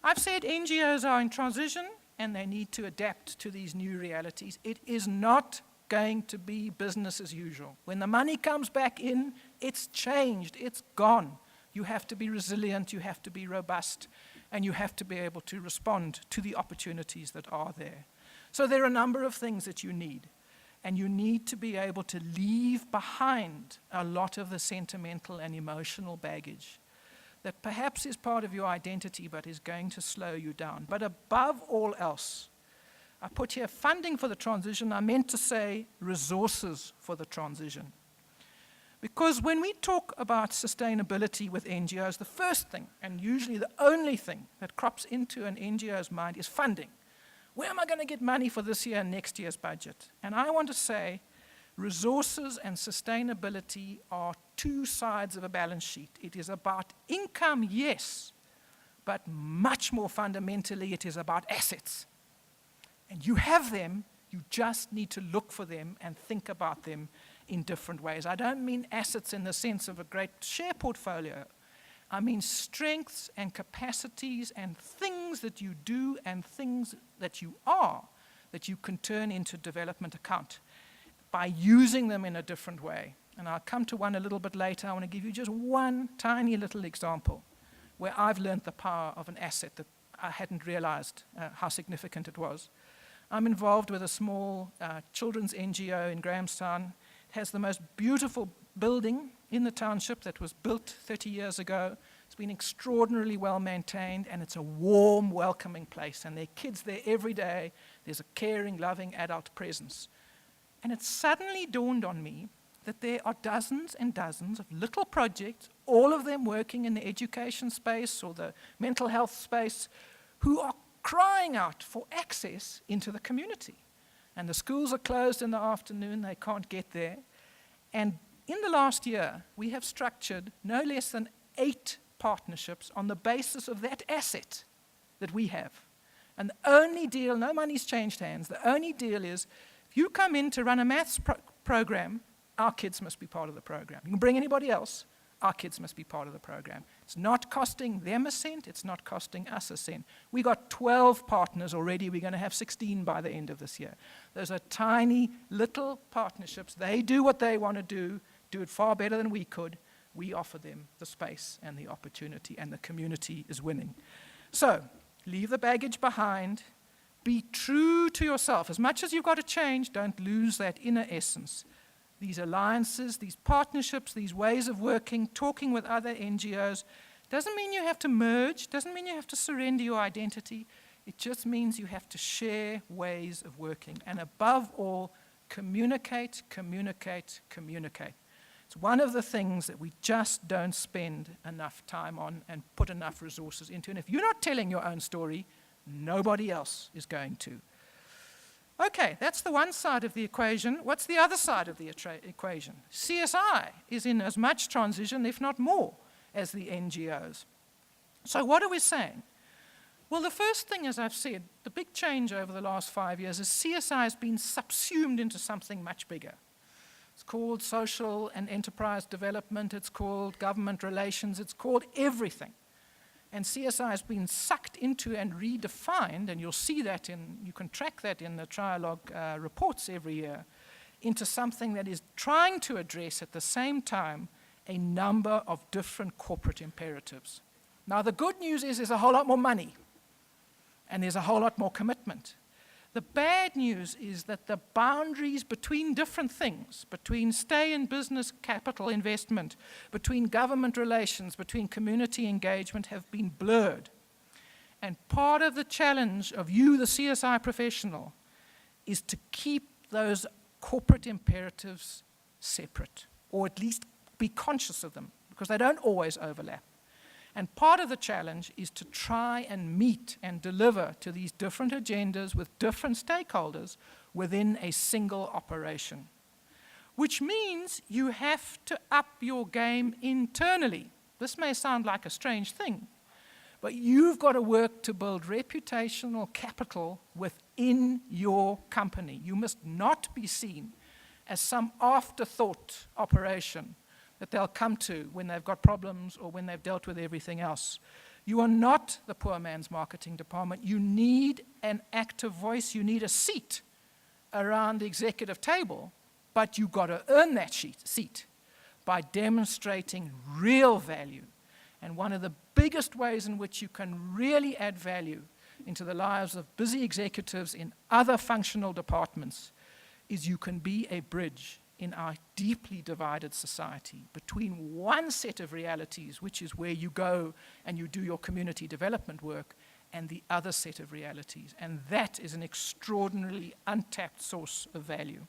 I've said NGOs are in transition and they need to adapt to these new realities. It is not going to be business as usual. When the money comes back in, it's changed, it's gone. You have to be resilient, you have to be robust, and you have to be able to respond to the opportunities that are there. So there are a number of things that you need. And you need to be able to leave behind a lot of the sentimental and emotional baggage that perhaps is part of your identity but is going to slow you down. But above all else, I put here funding for the transition. I meant to say resources for the transition. Because when we talk about sustainability with NGOs, the first thing, and usually the only thing that crops into an NGO's mind is funding. Where am I going to get money for this year and next year's budget? And I want to say resources and sustainability are two sides of a balance sheet. It is about income, yes, but much more fundamentally, it is about assets. And you have them, you just need to look for them and think about them in different ways. I don't mean assets in the sense of a great share portfolio. I mean strengths and capacities and things that you do and things that you are that you can turn into development account by using them in a different way. And I'll come to one a little bit later. I want to give you just one tiny little example where I've learned the power of an asset that I hadn't realized how significant it was. I'm involved with a small children's NGO in Grahamstown. It has the most beautiful building in the township that was built 30 years ago. It's been extraordinarily well maintained, and it's a warm, welcoming place. And there are kids there every day. There's a caring, loving adult presence. And it suddenly dawned on me that there are dozens and dozens of little projects, all of them working in the education space or the mental health space, who are crying out for access into the community. And the schools are closed in the afternoon. They can't get there. And in the last year, we have structured no less than 8 partnerships on the basis of that asset that we have. And the only deal, no money's changed hands, the only deal is if you come in to run a maths program, our kids must be part of the program. You can bring anybody else, our kids must be part of the program. It's not costing them a cent, it's not costing us a cent. We got 12 partners already, we're going to have 16 by the end of this year. Those are tiny little partnerships. They do what they want to do it far better than we could. We offer them the space and the opportunity, and the community is winning. So, leave the baggage behind. Be true to yourself. As much as you've got to change, don't lose that inner essence. These alliances, these partnerships, these ways of working, talking with other NGOs, doesn't mean you have to merge, doesn't mean you have to surrender your identity. It just means you have to share ways of working. And above all, communicate, communicate, communicate. It's one of the things that we just don't spend enough time on and put enough resources into. And if you're not telling your own story, nobody else is going to. Okay, that's the one side of the equation. What's the other side of the equation? CSI is in as much transition, if not more, as the NGOs. So what are we saying? Well, the first thing, as I've said, the big change over the last 5 years is CSI has been subsumed into something much bigger. It's called social and enterprise development. It's called government relations. It's called everything. And CSI has been sucked into and redefined, and you'll see that you can track that in the trialogue reports every year, into something that is trying to address at the same time a number of different corporate imperatives. Now, the good news is there's a whole lot more money, and there's a whole lot more commitment. The bad news is that the boundaries between different things, between stay in business capital investment, between government relations, between community engagement, have been blurred. And part of the challenge of you, the CSI professional, is to keep those corporate imperatives separate, or at least be conscious of them, because they don't always overlap. And part of the challenge is to try and meet and deliver to these different agendas with different stakeholders within a single operation. Which means you have to up your game internally. This may sound like a strange thing, but you've got to work to build reputational capital within your company. You must not be seen as some afterthought operation that they'll come to when they've got problems or when they've dealt with everything else. You are not the poor man's marketing department. You need an active voice. You need a seat around the executive table, but you've got to earn that seat by demonstrating real value. And one of the biggest ways in which you can really add value into the lives of busy executives in other functional departments is you can be a bridge in our deeply divided society between one set of realities, which is where you go and you do your community development work, and the other set of realities. And that is an extraordinarily untapped source of value.